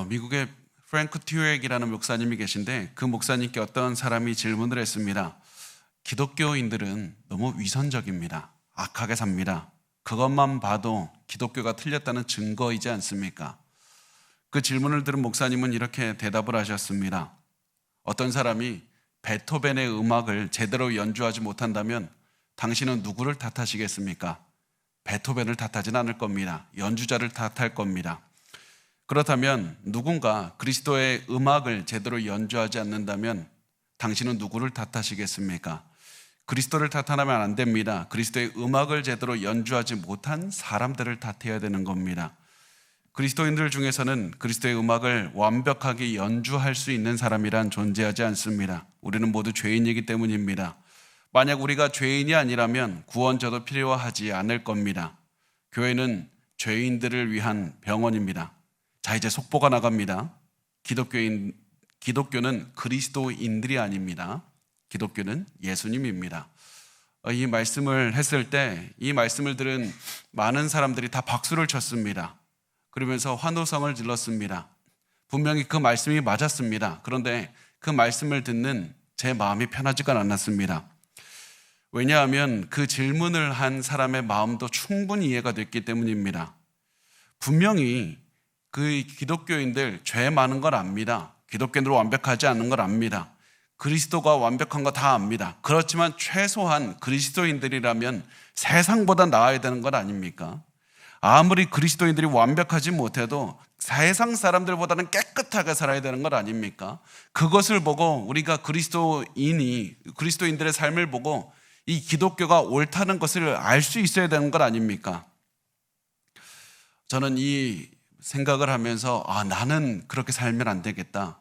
미국의 프랭크 튜엑이라는 목사님이 계신데 그 목사님께 어떤 사람이 질문을 했습니다. 기독교인들은 너무 위선적입니다. 악하게 삽니다. 그것만 봐도 기독교가 틀렸다는 증거이지 않습니까? 그 질문을 들은 목사님은 이렇게 대답을 하셨습니다. 어떤 사람이 베토벤의 음악을 제대로 연주하지 못한다면 당신은 누구를 탓하시겠습니까? 베토벤을 탓하진 않을 겁니다. 연주자를 탓할 겁니다. 그렇다면 누군가 그리스도의 음악을 제대로 연주하지 않는다면 당신은 누구를 탓하시겠습니까? 그리스도를 탓하면 안 됩니다. 그리스도의 음악을 제대로 연주하지 못한 사람들을 탓해야 되는 겁니다. 그리스도인들 중에서는 그리스도의 음악을 완벽하게 연주할 수 있는 사람이란 존재하지 않습니다. 우리는 모두 죄인이기 때문입니다. 만약 우리가 죄인이 아니라면 구원자도 필요하지 않을 겁니다. 교회는 죄인들을 위한 병원입니다. 자, 이제 속보가 나갑니다. 기독교는 그리스도인들이 아닙니다. 기독교는 예수님입니다. 이 말씀을 했을 때 이 말씀을 들은 많은 사람들이 다 박수를 쳤습니다. 그러면서 환호성을 질렀습니다. 분명히 그 말씀이 맞았습니다. 그런데 그 말씀을 듣는 제 마음이 편하지가 않았습니다. 왜냐하면 그 질문을 한 사람의 마음도 충분히 이해가 됐기 때문입니다. 분명히 그 기독교인들 죄 많은 걸 압니다. 기독교인들 완벽하지 않은 걸 압니다. 그리스도가 완벽한 거 다 압니다. 그렇지만 최소한 그리스도인들이라면 세상보다 나아야 되는 것 아닙니까? 아무리 그리스도인들이 완벽하지 못해도 세상 사람들보다는 깨끗하게 살아야 되는 것 아닙니까? 그것을 보고 우리가 그리스도인들의 삶을 보고 이 기독교가 옳다는 것을 알 수 있어야 되는 것 아닙니까? 저는 이 생각을 하면서 나는 그렇게 살면 안 되겠다.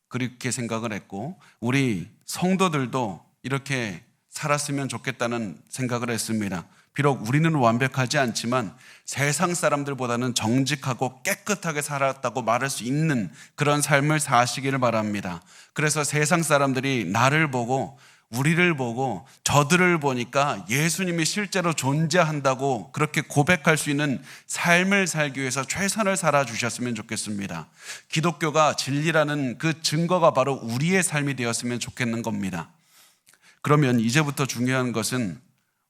그렇게 생각을 했고 우리 성도들도 이렇게 살았으면 좋겠다는 생각을 했습니다. 비록 우리는 완벽하지 않지만 세상 사람들보다는 정직하고 깨끗하게 살았다고 말할 수 있는 그런 삶을 사시기를 바랍니다. 그래서 세상 사람들이 나를 보고 우리를 보고 저들을 보니까 예수님이 실제로 존재한다고 그렇게 고백할 수 있는 삶을 살기 위해서 최선을 살아주셨으면 좋겠습니다. 기독교가 진리라는 그 증거가 바로 우리의 삶이 되었으면 좋겠는 겁니다. 그러면 이제부터 중요한 것은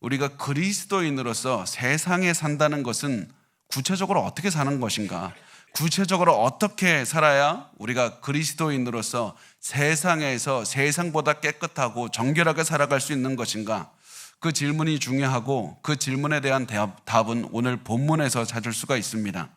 우리가 그리스도인으로서 세상에 산다는 것은 구체적으로 어떻게 사는 것인가? 구체적으로 어떻게 살아야 우리가 그리스도인으로서 세상에서 세상보다 깨끗하고 정결하게 살아갈 수 있는 것인가? 그 질문이 중요하고 그 질문에 대한 답은 오늘 본문에서 찾을 수가 있습니다.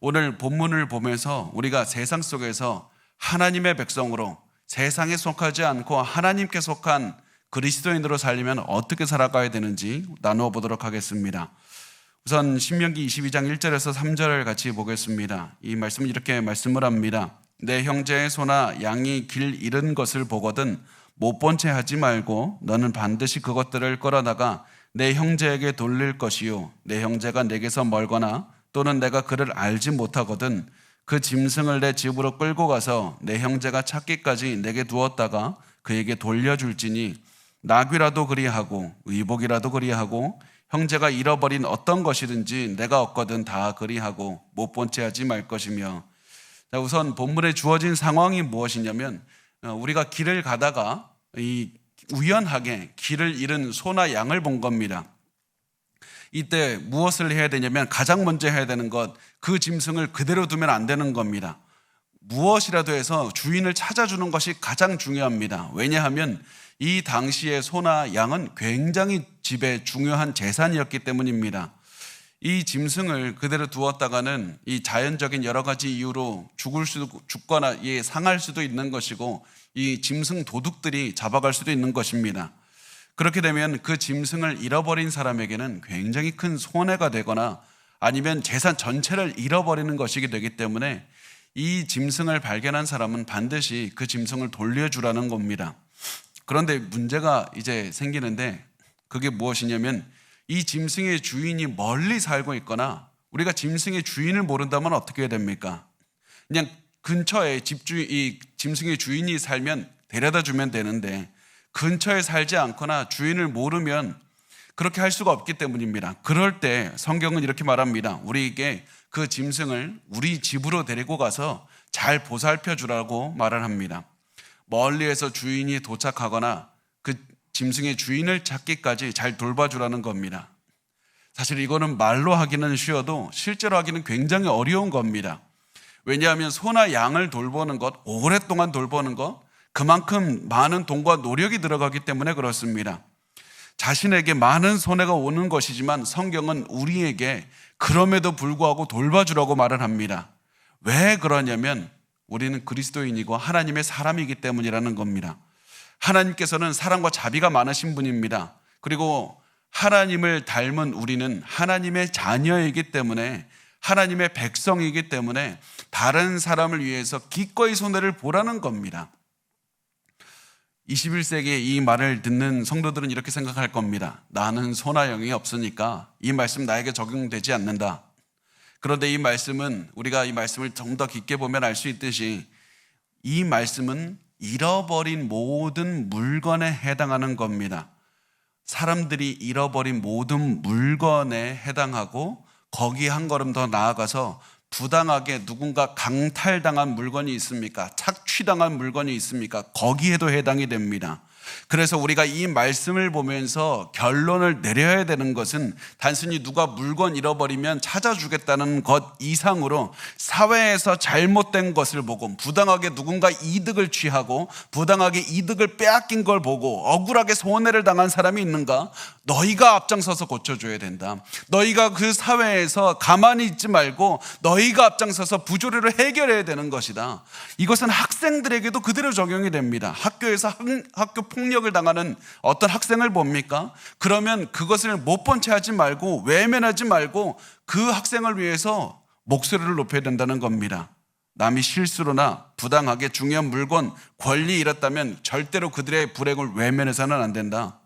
오늘 본문을 보면서 우리가 세상 속에서 하나님의 백성으로 세상에 속하지 않고 하나님께 속한 그리스도인으로 살려면 어떻게 살아가야 되는지 나누어 보도록 하겠습니다. 우선 신명기 22장 1절에서 3절을 같이 보겠습니다. 이 말씀은 이렇게 말씀을 합니다. 내 형제의 소나 양이 길 잃은 것을 보거든 못 본 채 하지 말고 너는 반드시 그것들을 끌어다가 내 형제에게 돌릴 것이요 내 형제가 내게서 멀거나 또는 내가 그를 알지 못하거든 그 짐승을 내 집으로 끌고 가서 내 형제가 찾기까지 내게 두었다가 그에게 돌려줄지니 나귀라도 그리하고 의복이라도 그리하고 형제가 잃어버린 어떤 것이든지 내가 얻거든 다 그리하고 못 본 채 하지 말 것이며. 자, 우선 본문에 주어진 상황이 무엇이냐면 우리가 길을 가다가 우연하게 길을 잃은 소나 양을 본 겁니다. 이때 무엇을 해야 되냐면 가장 먼저 해야 되는 것, 그 짐승을 그대로 두면 안 되는 겁니다. 무엇이라도 해서 주인을 찾아주는 것이 가장 중요합니다. 왜냐하면 이 당시의 소나 양은 굉장히 집에 중요한 재산이었기 때문입니다. 이 짐승을 그대로 두었다가는 이 자연적인 여러 가지 이유로 죽거나 상할 수도 있는 것이고 이 짐승 도둑들이 잡아갈 수도 있는 것입니다. 그렇게 되면 그 짐승을 잃어버린 사람에게는 굉장히 큰 손해가 되거나 아니면 재산 전체를 잃어버리는 것이기 되기 때문에 이 짐승을 발견한 사람은 반드시 그 짐승을 돌려주라는 겁니다. 그런데 문제가 이제 생기는데 그게 무엇이냐면 이 짐승의 주인이 멀리 살고 있거나 우리가 짐승의 주인을 모른다면 어떻게 해야 됩니까? 그냥 근처에 이 짐승의 주인이 살면 데려다 주면 되는데 근처에 살지 않거나 주인을 모르면 그렇게 할 수가 없기 때문입니다. 그럴 때 성경은 이렇게 말합니다. 우리에게 그 짐승을 우리 집으로 데리고 가서 잘 보살펴 주라고 말을 합니다. 멀리에서 주인이 도착하거나 그 짐승의 주인을 찾기까지 잘 돌봐주라는 겁니다. 사실 이거는 말로 하기는 쉬워도 실제로 하기는 굉장히 어려운 겁니다. 왜냐하면 소나 양을 돌보는 것, 오랫동안 돌보는 것, 그만큼 많은 돈과 노력이 들어가기 때문에 그렇습니다. 자신에게 많은 손해가 오는 것이지만 성경은 우리에게 그럼에도 불구하고 돌봐주라고 말을 합니다. 왜 그러냐면 우리는 그리스도인이고 하나님의 사람이기 때문이라는 겁니다. 하나님께서는 사랑과 자비가 많으신 분입니다. 그리고 하나님을 닮은 우리는 하나님의 자녀이기 때문에, 하나님의 백성이기 때문에 다른 사람을 위해서 기꺼이 손해를 보라는 겁니다. 21세기에 이 말을 듣는 성도들은 이렇게 생각할 겁니다. 나는 소나 영이 없으니까 이 말씀 나에게 적용되지 않는다. 그런데 이 말씀은, 우리가 이 말씀을 좀 더 깊게 보면 알 수 있듯이 이 말씀은 잃어버린 모든 물건에 해당하는 겁니다. 사람들이 잃어버린 모든 물건에 해당하고, 거기 한 걸음 더 나아가서 부당하게 누군가 강탈당한 물건이 있습니까? 착취당한 물건이 있습니까? 거기에도 해당이 됩니다. 그래서 우리가 이 말씀을 보면서 결론을 내려야 되는 것은 단순히 누가 물건 잃어버리면 찾아주겠다는 것 이상으로 사회에서 잘못된 것을 보고, 부당하게 누군가 이득을 취하고 부당하게 이득을 빼앗긴 걸 보고 억울하게 손해를 당한 사람이 있는가? 너희가 앞장서서 고쳐줘야 된다. 너희가 그 사회에서 가만히 있지 말고 너희가 앞장서서 부조리를 해결해야 되는 것이다. 이것은 학생들에게도 그대로 적용이 됩니다. 학교에서 학교 폭력을 당하는 어떤 학생을 봅니까? 그러면 그것을 못 본 채 하지 말고, 외면하지 말고 그 학생을 위해서 목소리를 높여야 된다는 겁니다. 남이 실수로나 부당하게 중요한 물건, 권리 잃었다면 절대로 그들의 불행을 외면해서는 안 된다.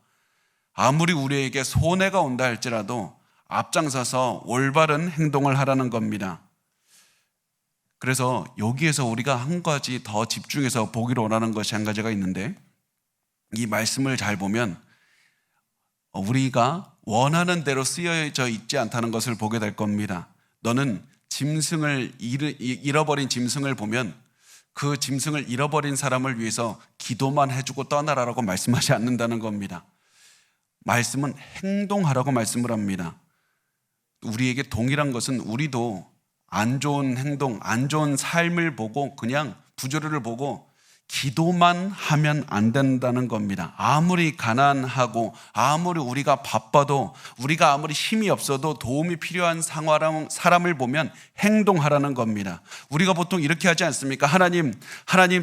아무리 우리에게 손해가 온다 할지라도 앞장서서 올바른 행동을 하라는 겁니다. 그래서 여기에서 우리가 한 가지 더 집중해서 보기로 원하는 것이 한 가지가 있는데, 이 말씀을 잘 보면 우리가 원하는 대로 쓰여져 있지 않다는 것을 보게 될 겁니다. 너는 잃어버린 짐승을 보면 그 짐승을 잃어버린 사람을 위해서 기도만 해주고 떠나라라고 말씀하지 않는다는 겁니다. 말씀은 행동하라고 말씀을 합니다. 우리에게 동일한 것은 우리도 안 좋은 행동, 안 좋은 삶을 보고 그냥 부조리를 보고 기도만 하면 안 된다는 겁니다. 아무리 가난하고 아무리 우리가 바빠도, 우리가 아무리 힘이 없어도 도움이 필요한 사람을 보면 행동하라는 겁니다. 우리가 보통 이렇게 하지 않습니까? 하나님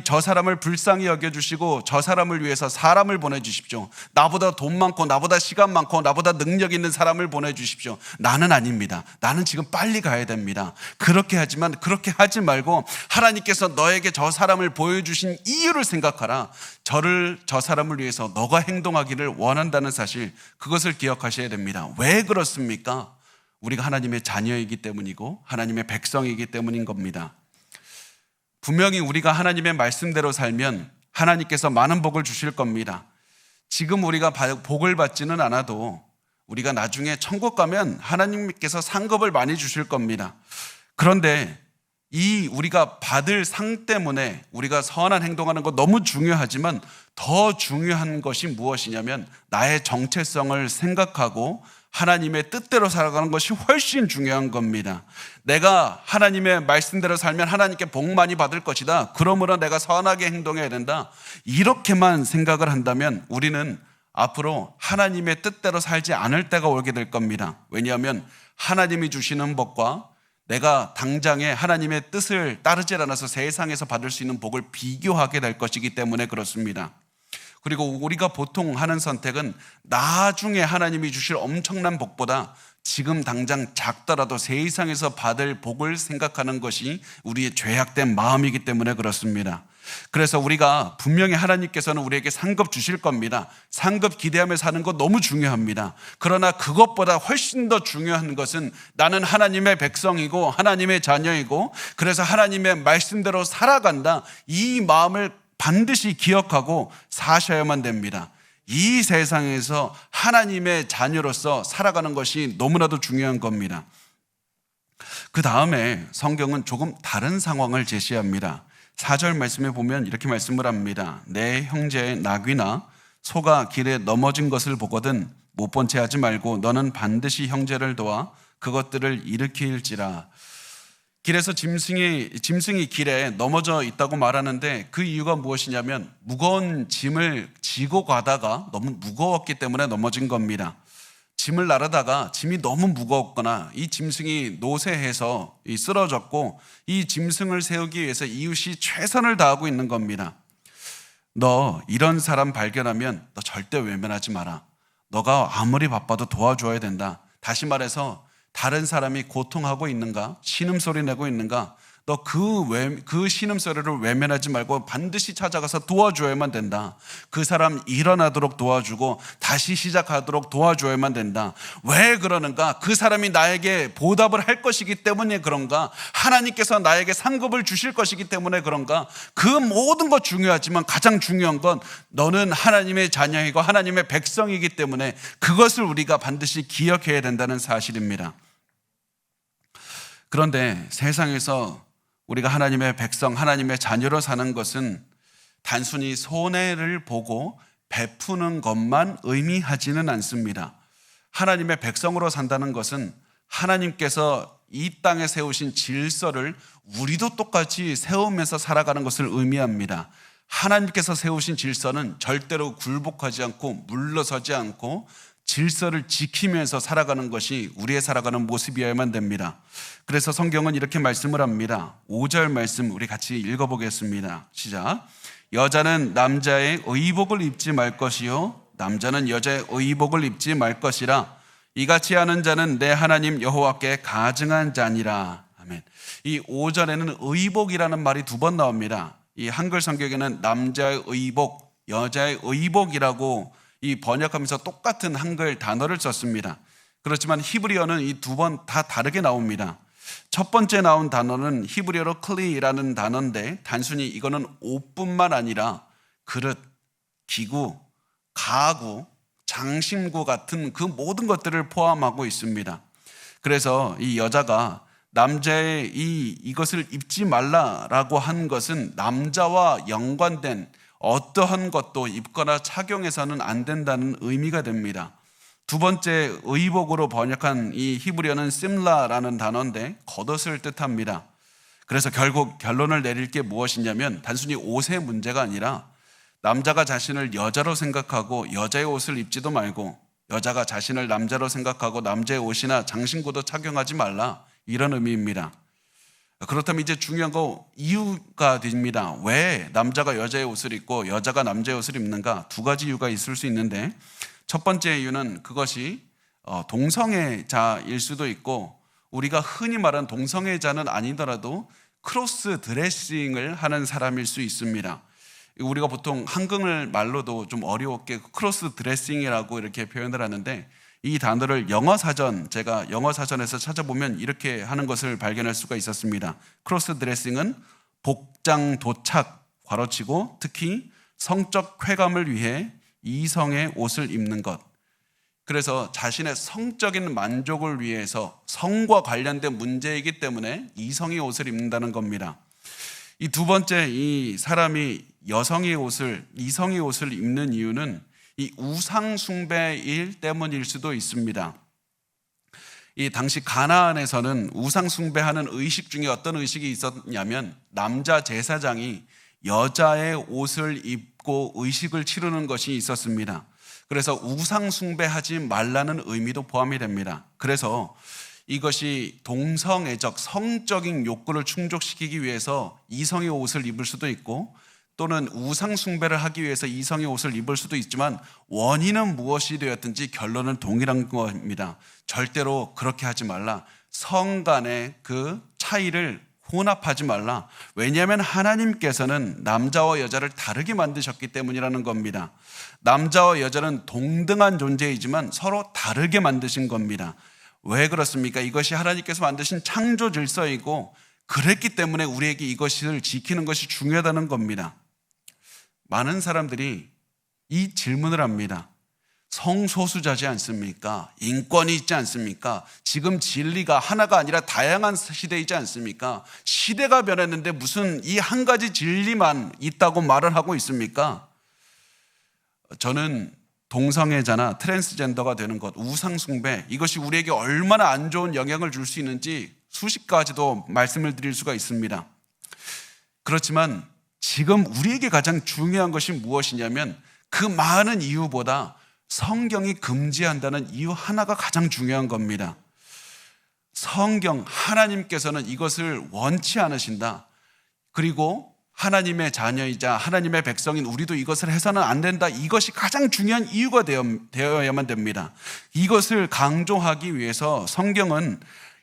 저 사람을 불쌍히 여겨주시고 저 사람을 위해서 사람을 보내주십시오. 나보다 돈 많고 나보다 시간 많고 나보다 능력 있는 사람을 보내주십시오. 나는 아닙니다. 나는 지금 빨리 가야 됩니다. 그렇게 하지 말고 하나님께서 너에게 저 사람을 보여주신 이유를 생각하라. 저 사람을 위해서 너가 행동하기를 원한다는 사실, 그것을 기억하셔야 됩니다. 왜 그렇습니까? 우리가 하나님의 자녀이기 때문이고 하나님의 백성이기 때문인 겁니다. 분명히 우리가 하나님의 말씀대로 살면 하나님께서 많은 복을 주실 겁니다. 지금 우리가 복을 받지는 않아도 우리가 나중에 천국 가면 하나님께서 상급을 많이 주실 겁니다. 그런데 우리가 받을 상 때문에 우리가 선한 행동하는 거 너무 중요하지만 더 중요한 것이 무엇이냐면 나의 정체성을 생각하고 하나님의 뜻대로 살아가는 것이 훨씬 중요한 겁니다. 내가 하나님의 말씀대로 살면 하나님께 복 많이 받을 것이다. 그러므로 내가 선하게 행동해야 된다. 이렇게만 생각을 한다면 우리는 앞으로 하나님의 뜻대로 살지 않을 때가 오게 될 겁니다. 왜냐하면 하나님이 주시는 복과 내가 당장에 하나님의 뜻을 따르지 않아서 세상에서 받을 수 있는 복을 비교하게 될 것이기 때문에 그렇습니다. 그리고 우리가 보통 하는 선택은 나중에 하나님이 주실 엄청난 복보다 지금 당장 작더라도 세상에서 받을 복을 생각하는 것이 우리의 죄악된 마음이기 때문에 그렇습니다. 그래서 우리가 분명히 하나님께서는 우리에게 상급 주실 겁니다. 상급 기대하며 사는 것 너무 중요합니다. 그러나 그것보다 훨씬 더 중요한 것은 나는 하나님의 백성이고 하나님의 자녀이고 그래서 하나님의 말씀대로 살아간다. 이 마음을 반드시 기억하고 사셔야만 됩니다. 이 세상에서 하나님의 자녀로서 살아가는 것이 너무나도 중요한 겁니다. 그 다음에 성경은 조금 다른 상황을 제시합니다. 4절 말씀에 보면 이렇게 말씀을 합니다. 내 형제의 나귀나 소가 길에 넘어진 것을 보거든 못 본 채 하지 말고 너는 반드시 형제를 도와 그것들을 일으킬지라. 길에서 짐승이 길에 넘어져 있다고 말하는데 그 이유가 무엇이냐면 무거운 짐을 지고 가다가 너무 무거웠기 때문에 넘어진 겁니다. 짐을 나르다가 짐이 너무 무거웠거나 이 짐승이 노쇠해서 쓰러졌고 이 짐승을 세우기 위해서 이웃이 최선을 다하고 있는 겁니다. 너 이런 사람 발견하면 너 절대 외면하지 마라. 너가 아무리 바빠도 도와줘야 된다. 다시 말해서 다른 사람이 고통하고 있는가? 신음소리 내고 있는가? 너 그 신음소리를 외면하지 말고 반드시 찾아가서 도와줘야만 된다. 그 사람 일어나도록 도와주고 다시 시작하도록 도와줘야만 된다. 왜 그러는가? 그 사람이 나에게 보답을 할 것이기 때문에 그런가? 하나님께서 나에게 상급을 주실 것이기 때문에 그런가? 그 모든 것 중요하지만 가장 중요한 건 너는 하나님의 자녀이고 하나님의 백성이기 때문에 그것을 우리가 반드시 기억해야 된다는 사실입니다. 그런데 세상에서 우리가 하나님의 백성, 하나님의 자녀로 사는 것은 단순히 손해를 보고 베푸는 것만 의미하지는 않습니다. 하나님의 백성으로 산다는 것은 하나님께서 이 땅에 세우신 질서를 우리도 똑같이 세우면서 살아가는 것을 의미합니다. 하나님께서 세우신 질서는 절대로 굴복하지 않고 물러서지 않고 질서를 지키면서 살아가는 것이 우리의 살아가는 모습이어야만 됩니다. 그래서 성경은 이렇게 말씀을 합니다. 5절 말씀 우리 같이 읽어보겠습니다. 시작. 여자는 남자의 의복을 입지 말 것이요 남자는 여자의 의복을 입지 말 것이라. 이같이 하는 자는 내 하나님 여호와께 가증한 자니라. 아멘. 이 5절에는 의복이라는 말이 2번 나옵니다. 이 한글 성경에는 남자의 의복, 여자의 의복이라고 이 번역하면서 똑같은 한글 단어를 썼습니다. 그렇지만 히브리어는 이 2번 다 다르게 나옵니다. 첫 번째 나온 단어는 히브리어로 클리라는 단어인데 단순히 이거는 옷뿐만 아니라 그릇, 기구, 가구, 장신구 같은 그 모든 것들을 포함하고 있습니다. 그래서 이 여자가 남자의 이것을 입지 말라라고 한 것은 남자와 연관된 어떠한 것도 입거나 착용해서는 안 된다는 의미가 됩니다. 두 번째 의복으로 번역한 이 히브리어는 심라라는 단어인데 겉옷을 뜻합니다. 그래서 결국 결론을 내릴 게 무엇이냐면 단순히 옷의 문제가 아니라 남자가 자신을 여자로 생각하고 여자의 옷을 입지도 말고 여자가 자신을 남자로 생각하고 남자의 옷이나 장신구도 착용하지 말라, 이런 의미입니다. 그렇다면 이제 중요한 거 이유가 됩니다. 왜 남자가 여자의 옷을 입고 여자가 남자의 옷을 입는가? 2가지 이유가 있을 수 있는데 첫 번째 이유는 그것이 동성애자일 수도 있고 우리가 흔히 말하는 동성애자는 아니더라도 크로스 드레싱을 하는 사람일 수 있습니다. 우리가 보통 한글 말로도 좀 어려웠게 크로스 드레싱이라고 이렇게 표현을 하는데 이 단어를 제가 영어 사전에서 찾아보면 이렇게 하는 것을 발견할 수가 있었습니다. 크로스 드레싱은 복장 도착, 괄호치고 특히 성적 쾌감을 위해 이성의 옷을 입는 것. 그래서 자신의 성적인 만족을 위해서 성과 관련된 문제이기 때문에 이성의 옷을 입는다는 겁니다. 이 2번째, 이 사람이 이성의 옷을 입는 이유는 이 우상 숭배일 때문일 수도 있습니다. 이 당시 가나안에서는 우상 숭배하는 의식 중에 어떤 의식이 있었냐면 남자 제사장이 여자의 옷을 입고 의식을 치르는 것이 있었습니다. 그래서 우상 숭배하지 말라는 의미도 포함이 됩니다. 그래서 이것이 동성애적 성적인 욕구를 충족시키기 위해서 이성의 옷을 입을 수도 있고 또는 우상 숭배를 하기 위해서 이성의 옷을 입을 수도 있지만 원인은 무엇이 되었든지 결론은 동일한 겁니다. 절대로 그렇게 하지 말라. 성 간의 그 차이를 혼합하지 말라. 왜냐하면 하나님께서는 남자와 여자를 다르게 만드셨기 때문이라는 겁니다. 남자와 여자는 동등한 존재이지만 서로 다르게 만드신 겁니다. 왜 그렇습니까? 이것이 하나님께서 만드신 창조 질서이고 그랬기 때문에 우리에게 이것을 지키는 것이 중요하다는 겁니다. 많은 사람들이 이 질문을 합니다. 성소수자지 않습니까? 인권이 있지 않습니까? 지금 진리가 하나가 아니라 다양한 시대이지 않습니까? 시대가 변했는데 무슨 이 한 가지 진리만 있다고 말을 하고 있습니까? 저는 동성애자나 트랜스젠더가 되는 것, 우상숭배, 이것이 우리에게 얼마나 안 좋은 영향을 줄 수 있는지 수십 가지도 말씀을 드릴 수가 있습니다. 그렇지만 지금 우리에게 가장 중요한 것이 무엇이냐면 그 많은 이유보다 성경이 금지한다는 이유 하나가 가장 중요한 겁니다. 성경, 하나님께서는 이것을 원치 않으신다. 그리고 하나님의 자녀이자 하나님의 백성인 우리도 이것을 해서는 안 된다. 이것이 가장 중요한 이유가 되어야만 됩니다. 이것을 강조하기 위해서 성경은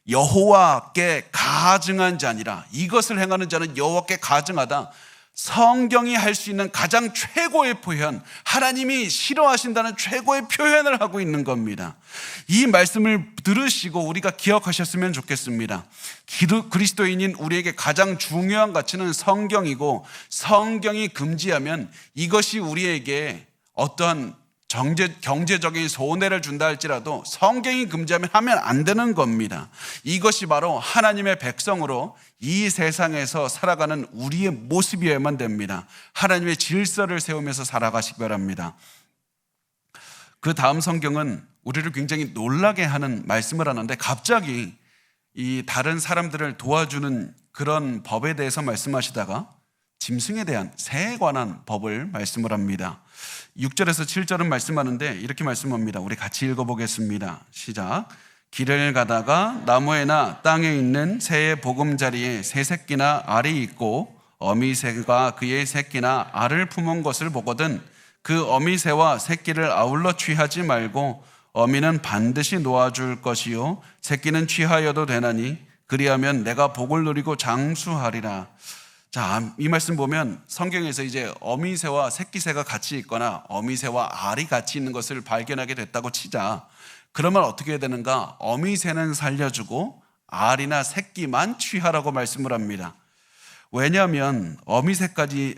여호와께 가증한 자니라, 이것을 행하는 자는 여호와께 가증하다. 성경이 할 수 있는 가장 최고의 표현, 하나님이 싫어하신다는 최고의 표현을 하고 있는 겁니다. 이 말씀을 들으시고 우리가 기억하셨으면 좋겠습니다. 그리스도인인 우리에게 가장 중요한 가치는 성경이고, 성경이 금지하면 이것이 우리에게 어떠한 경제적인 손해를 준다 할지라도 성경이 금지하면 하면 안 되는 겁니다. 이것이 바로 하나님의 백성으로 이 세상에서 살아가는 우리의 모습이어야만 됩니다. 하나님의 질서를 세우면서 살아가시기 바랍니다. 그 다음 성경은 우리를 굉장히 놀라게 하는 말씀을 하는데, 갑자기 이 다른 사람들을 도와주는 그런 법에 대해서 말씀하시다가 짐승에 대한, 새에 관한 법을 말씀을 합니다. 6절에서 7절은 말씀하는데 이렇게 말씀합니다. 우리 같이 읽어보겠습니다. 시작. 길을 가다가 나무에나 땅에 있는 새의 보금자리에 새 새끼나 알이 있고 어미새가 그의 새끼나 알을 품은 것을 보거든 그 어미새와 새끼를 아울러 취하지 말고 어미는 반드시 놓아줄 것이요 새끼는 취하여도 되나니 그리하면 내가 복을 누리고 장수하리라. 자, 이 말씀 보면 성경에서 이제 어미새와 새끼새가 같이 있거나 어미새와 알이 같이 있는 것을 발견하게 됐다고 치자. 그러면 어떻게 해야 되는가? 어미새는 살려주고 알이나 새끼만 취하라고 말씀을 합니다. 왜냐하면 어미새까지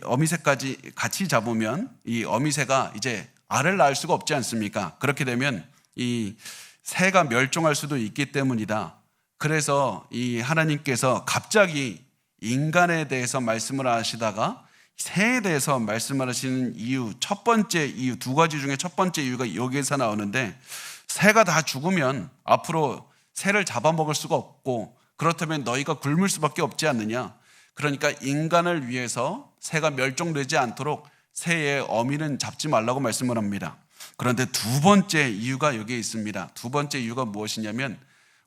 같이 잡으면 이 어미새가 이제 알을 낳을 수가 없지 않습니까? 그렇게 되면 이 새가 멸종할 수도 있기 때문이다. 그래서 이 하나님께서 갑자기 인간에 대해서 말씀을 하시다가 새에 대해서 말씀을 하시는 이유, 첫 번째 이유, 두 가지 중에 첫 번째 이유가 여기에서 나오는데, 새가 다 죽으면 앞으로 새를 잡아먹을 수가 없고 그렇다면 너희가 굶을 수밖에 없지 않느냐. 그러니까 인간을 위해서 새가 멸종되지 않도록 새의 어미는 잡지 말라고 말씀을 합니다. 그런데 두 번째 이유가 여기에 있습니다. 두 번째 이유가 무엇이냐면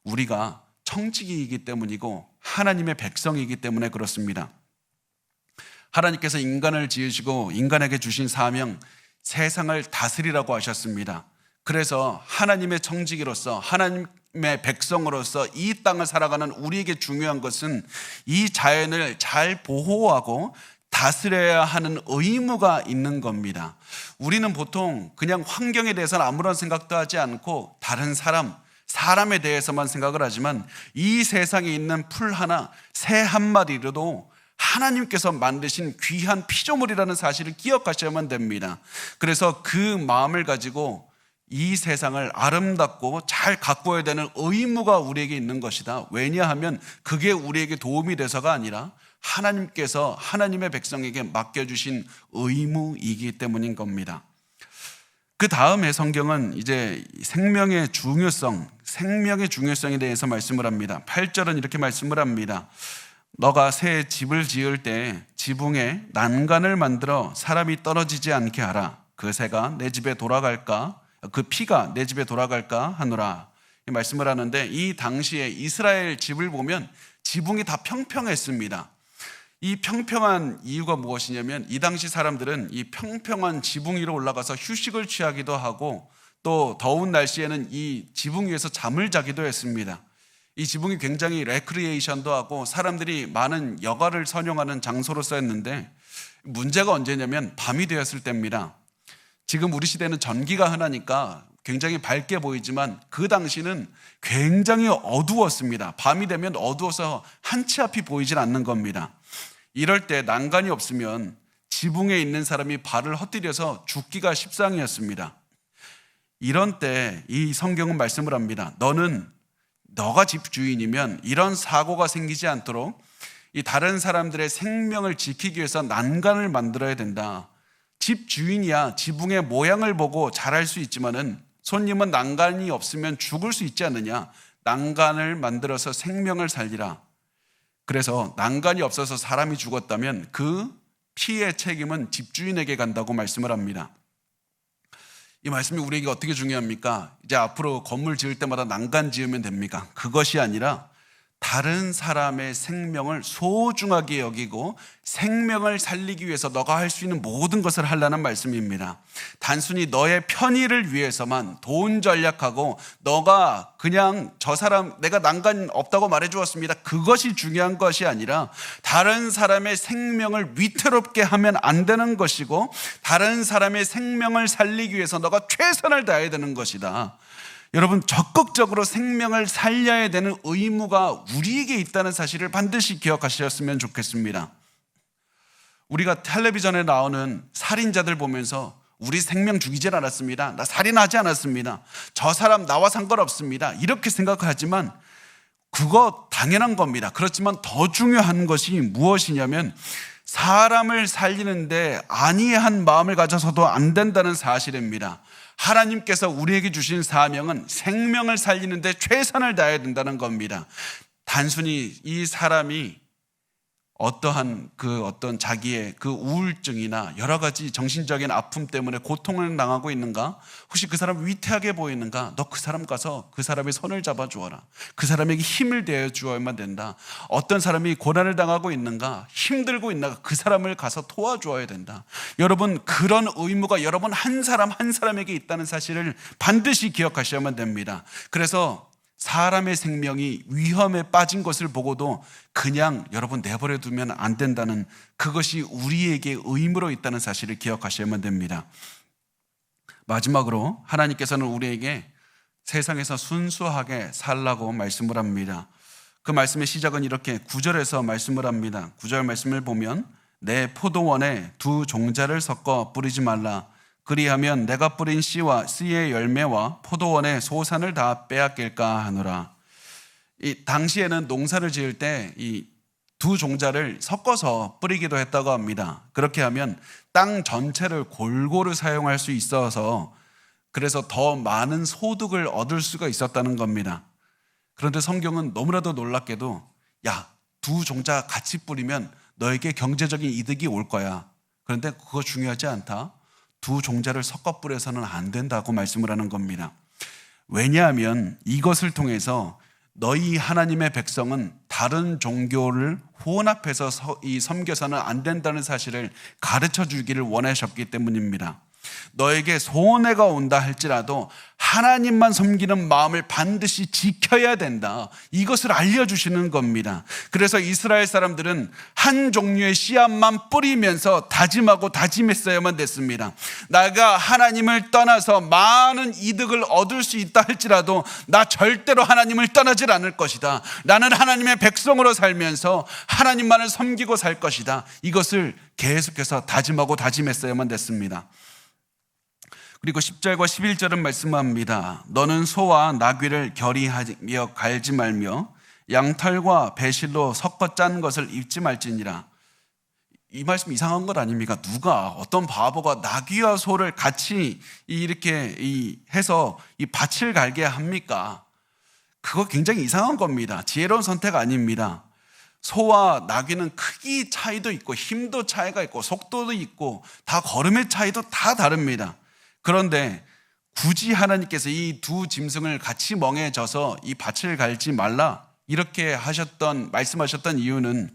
우리가 청지기이기 때문이고 하나님의 백성이기 때문에 그렇습니다. 하나님께서 인간을 지으시고 인간에게 주신 사명, 세상을 다스리라고 하셨습니다. 그래서 하나님의 청지기로서, 하나님의 백성으로서 이 땅을 살아가는 우리에게 중요한 것은 이 자연을 잘 보호하고 다스려야 하는 의무가 있는 겁니다. 우리는 보통 그냥 환경에 대해서는 아무런 생각도 하지 않고 다른 사람에 대해서만 생각을 하지만 이 세상에 있는 풀 하나, 새 한 마리로도 하나님께서 만드신 귀한 피조물이라는 사실을 기억하셔야만 됩니다. 그래서 그 마음을 가지고 이 세상을 아름답고 잘 가꿔야 되는 의무가 우리에게 있는 것이다. 왜냐하면 그게 우리에게 도움이 돼서가 아니라 하나님께서 하나님의 백성에게 맡겨주신 의무이기 때문인 겁니다. 그 다음에 성경은 이제 생명의 중요성에 대해서 말씀을 합니다. 8절은 이렇게 말씀을 합니다. 너가 새 집을 지을 때 지붕에 난간을 만들어 사람이 떨어지지 않게 하라. 그 새가 내 집에 돌아갈까? 그 피가 내 집에 돌아갈까 하노라. 이 말씀을 하는데, 이 당시에 이스라엘 집을 보면 지붕이 다 평평했습니다. 이 평평한 이유가 무엇이냐면 이 당시 사람들은 이 평평한 지붕 위로 올라가서 휴식을 취하기도 하고 또 더운 날씨에는 이 지붕 위에서 잠을 자기도 했습니다. 이 지붕이 굉장히 레크리에이션도 하고 사람들이 많은 여가를 선용하는 장소로 쓰였는데, 문제가 언제냐면 밤이 되었을 때입니다. 지금 우리 시대는 전기가 흔하니까 굉장히 밝게 보이지만 그 당시는 굉장히 어두웠습니다. 밤이 되면 어두워서 한 치 앞이 보이질 않는 겁니다. 이럴 때 난간이 없으면 지붕에 있는 사람이 발을 헛디뎌서 죽기가 십상이었습니다. 이런 때 이 성경은 말씀을 합니다. 너가 집주인이면 이런 사고가 생기지 않도록 이 다른 사람들의 생명을 지키기 위해서 난간을 만들어야 된다. 집주인이야 지붕의 모양을 보고 잘할 수 있지만은 손님은 난간이 없으면 죽을 수 있지 않느냐. 난간을 만들어서 생명을 살리라. 그래서 난간이 없어서 사람이 죽었다면 그 피의 책임은 집주인에게 간다고 말씀을 합니다. 이 말씀이 우리에게 어떻게 중요합니까? 이제 앞으로 건물 지을 때마다 난간 지으면 됩니까? 그것이 아니라 다른 사람의 생명을 소중하게 여기고 생명을 살리기 위해서 너가 할 수 있는 모든 것을 하라는 말씀입니다. 단순히 너의 편의를 위해서만 돈 전략하고 너가 그냥 저 사람 내가 난간 없다고 말해 주었습니다. 그것이 중요한 것이 아니라 다른 사람의 생명을 위태롭게 하면 안 되는 것이고 다른 사람의 생명을 살리기 위해서 너가 최선을 다해야 되는 것이다. 여러분, 적극적으로 생명을 살려야 되는 의무가 우리에게 있다는 사실을 반드시 기억하셨으면 좋겠습니다. 우리가 텔레비전에 나오는 살인자들 보면서 우리 생명 죽이질 않았습니다. 나 살인하지 않았습니다. 저 사람 나와 상관없습니다. 이렇게 생각하지만 그거 당연한 겁니다. 그렇지만 더 중요한 것이 무엇이냐면 사람을 살리는데 안이한 마음을 가져서도 안 된다는 사실입니다. 하나님께서 우리에게 주신 사명은 생명을 살리는데 최선을 다해야 된다는 겁니다. 단순히 이 사람이 어떠한 어떤 자기의 그 우울증이나 여러 가지 정신적인 아픔 때문에 고통을 당하고 있는가? 혹시 그 사람 위태하게 보이는가? 너 그 사람 가서 그 사람의 손을 잡아 주어라. 그 사람에게 힘을 대어 주어야만 된다. 어떤 사람이 고난을 당하고 있는가? 힘들고 있는가? 그 사람을 가서 도와주어야 된다. 여러분, 그런 의무가 여러분 한 사람 한 사람에게 있다는 사실을 반드시 기억하셔야만 됩니다. 그래서 사람의 생명이 위험에 빠진 것을 보고도 그냥 여러분 내버려 두면 안 된다는 그것이 우리에게 의무로 있다는 사실을 기억하셔야만 됩니다. 마지막으로 하나님께서는 우리에게 세상에서 순수하게 살라고 말씀을 합니다. 그 말씀의 시작은 이렇게 9절에서 말씀을 합니다. 9절 말씀을 보면 내 포도원에 두 종자를 섞어 뿌리지 말라. 그리하면 내가 뿌린 씨의 열매와 포도원의 소산을 다 빼앗길까 하노라. 이 당시에는 농사를 지을 때 이 두 종자를 섞어서 뿌리기도 했다고 합니다. 그렇게 하면 땅 전체를 골고루 사용할 수 있어서 그래서 더 많은 소득을 얻을 수가 있었다는 겁니다. 그런데 성경은 너무나도 놀랍게도 두 종자 같이 뿌리면 너에게 경제적인 이득이 올 거야. 그런데 그거 중요하지 않다. 두 종자를 섞어 뿌려서는 안 된다고 말씀을 하는 겁니다. 왜냐하면 이것을 통해서 너희 하나님의 백성은 다른 종교를 혼합해서 섬겨서는 안 된다는 사실을 가르쳐 주기를 원하셨기 때문입니다. 너에게 손해가 온다 할지라도 하나님만 섬기는 마음을 반드시 지켜야 된다. 이것을 알려주시는 겁니다. 그래서 이스라엘 사람들은 한 종류의 씨앗만 뿌리면서 다짐하고 다짐했어야만 됐습니다. 내가 하나님을 떠나서 많은 이득을 얻을 수 있다 할지라도 나 절대로 하나님을 떠나질 않을 것이다. 나는 하나님의 백성으로 살면서 하나님만을 섬기고 살 것이다. 이것을 계속해서 다짐하고 다짐했어야만 됐습니다. 그리고 10절과 11절은 말씀합니다. 너는 소와 나귀를 결의하며 갈지 말며 양털과 배실로 섞어 짠 것을 입지 말지니라. 이 말씀 이상한 것 아닙니까? 누가 어떤 바보가 나귀와 소를 같이 이렇게 해서 이 밭을 갈게 합니까? 그거 굉장히 이상한 겁니다. 지혜로운 선택 아닙니다. 소와 나귀는 크기 차이도 있고 힘도 차이가 있고 속도도 있고 다 걸음의 차이도 다 다릅니다. 그런데 굳이 하나님께서 이 두 짐승을 같이 멍해져서 이 밭을 갈지 말라 이렇게 말씀하셨던 이유는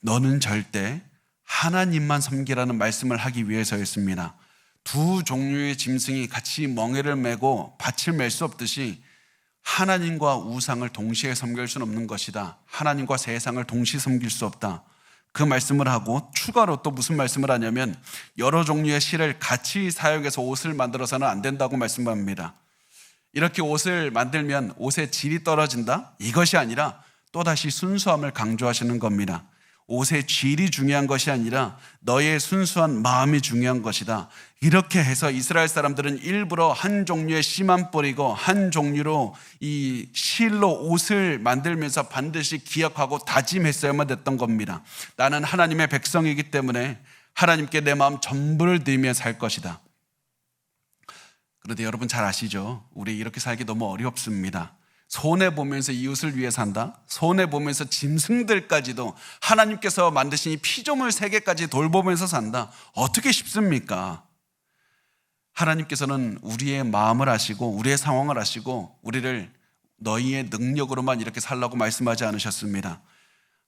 너는 절대 하나님만 섬기라는 말씀을 하기 위해서였습니다. 두 종류의 짐승이 같이 멍에를 메고 밭을 멜 수 없듯이 하나님과 우상을 동시에 섬길 수는 없는 것이다. 하나님과 세상을 동시에 섬길 수 없다. 그 말씀을 하고 추가로 또 무슨 말씀을 하냐면 여러 종류의 실을 같이 사용해서 옷을 만들어서는 안 된다고 말씀합니다. 이렇게 옷을 만들면 옷의 질이 떨어진다? 이것이 아니라 또다시 순수함을 강조하시는 겁니다. 옷의 질이 중요한 것이 아니라 너의 순수한 마음이 중요한 것이다. 이렇게 해서 이스라엘 사람들은 일부러 한 종류의 씨만 뿌리고 한 종류로 이 실로 옷을 만들면서 반드시 기억하고 다짐했어야만 됐던 겁니다. 나는 하나님의 백성이기 때문에 하나님께 내 마음 전부를 드리며 살 것이다. 그런데 여러분 잘 아시죠? 우리 이렇게 살기 너무 어렵습니다. 손해보면서 이웃을 위해 산다. 손해보면서 짐승들까지도 하나님께서 만드신 이 피조물 세계까지 돌보면서 산다. 어떻게 쉽습니까? 하나님께서는 우리의 마음을 아시고 우리의 상황을 아시고 우리를 너희의 능력으로만 이렇게 살라고 말씀하지 않으셨습니다.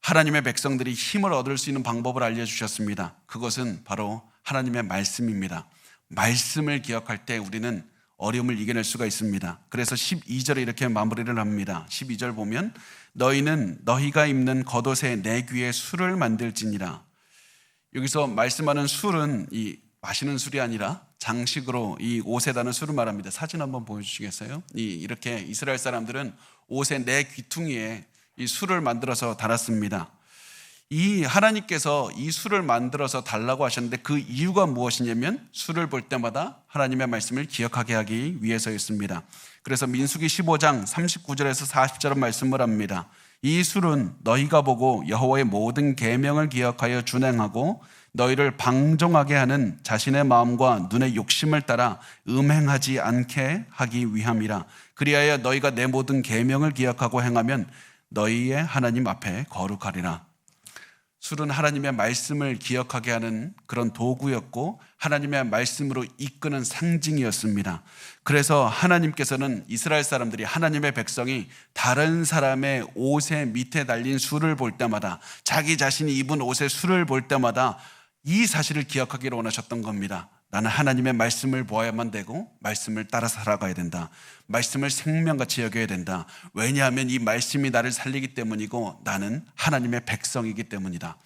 하나님의 백성들이 힘을 얻을 수 있는 방법을 알려주셨습니다. 그것은 바로 하나님의 말씀입니다. 말씀을 기억할 때 우리는 어려움을 이겨낼 수가 있습니다. 그래서 12절에 이렇게 마무리를 합니다. 12절 보면 너희는 너희가 입는 겉옷에 내 귀에 술을 만들지니라. 여기서 말씀하는 술은 이 마시는 술이 아니라 장식으로 이 옷에다는 술을 말합니다. 사진 한번 보여주시겠어요? 이렇게 이스라엘 사람들은 옷의 내 귀퉁이에 이 술을 만들어서 달았습니다. 이 하나님께서 이 술을 만들어서 달라고 하셨는데 그 이유가 무엇이냐면 술을 볼 때마다 하나님의 말씀을 기억하게 하기 위해서였습니다. 그래서 민수기 15장 39절에서 40절은 말씀을 합니다. 이 술은 너희가 보고 여호와의 모든 계명을 기억하여 준행하고 너희를 방종하게 하는 자신의 마음과 눈의 욕심을 따라 음행하지 않게 하기 위함이라. 그리하여 너희가 내 모든 계명을 기억하고 행하면 너희의 하나님 앞에 거룩하리라. 술은 하나님의 말씀을 기억하게 하는 그런 도구였고 하나님의 말씀으로 이끄는 상징이었습니다. 그래서 하나님께서는 이스라엘 사람들이 하나님의 백성이 다른 사람의 옷의 밑에 달린 술을 볼 때마다 자기 자신이 입은 옷의 술을 볼 때마다 이 사실을 기억하기를 원하셨던 겁니다. 나는 하나님의 말씀을 보아야만 되고 말씀을 따라 살아가야 된다. 말씀을 생명같이 여겨야 된다. 왜냐하면 이 말씀이 나를 살리기 때문이고 나는 하나님의 백성이기 때문이다.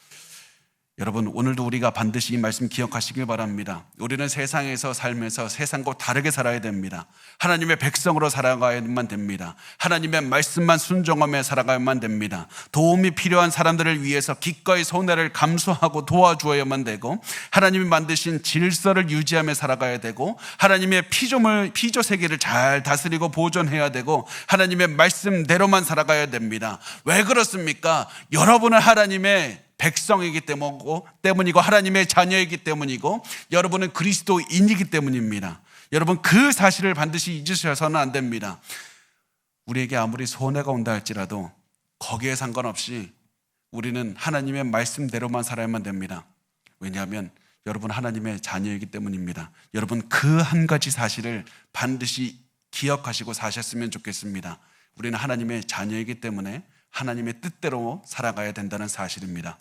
여러분 오늘도 우리가 반드시 이 말씀 기억하시길 바랍니다. 우리는 세상에서 살면서 세상과 다르게 살아야 됩니다. 하나님의 백성으로 살아가야만 됩니다. 하나님의 말씀만 순종하며 살아가야만 됩니다. 도움이 필요한 사람들을 위해서 기꺼이 손해를 감수하고 도와주어야만 되고 하나님이 만드신 질서를 유지하며 살아가야 되고 하나님의 피조 세계를 잘 다스리고 보존해야 되고 하나님의 말씀대로만 살아가야 됩니다. 왜 그렇습니까? 여러분은 하나님의 백성이기 때문이고 하나님의 자녀이기 때문이고 여러분은 그리스도인이기 때문입니다. 여러분 그 사실을 반드시 잊으셔서는 안 됩니다. 우리에게 아무리 손해가 온다 할지라도 거기에 상관없이 우리는 하나님의 말씀대로만 살아야만 됩니다. 왜냐하면 여러분 하나님의 자녀이기 때문입니다. 여러분 그 한 가지 사실을 반드시 기억하시고 사셨으면 좋겠습니다. 우리는 하나님의 자녀이기 때문에 하나님의 뜻대로 살아가야 된다는 사실입니다.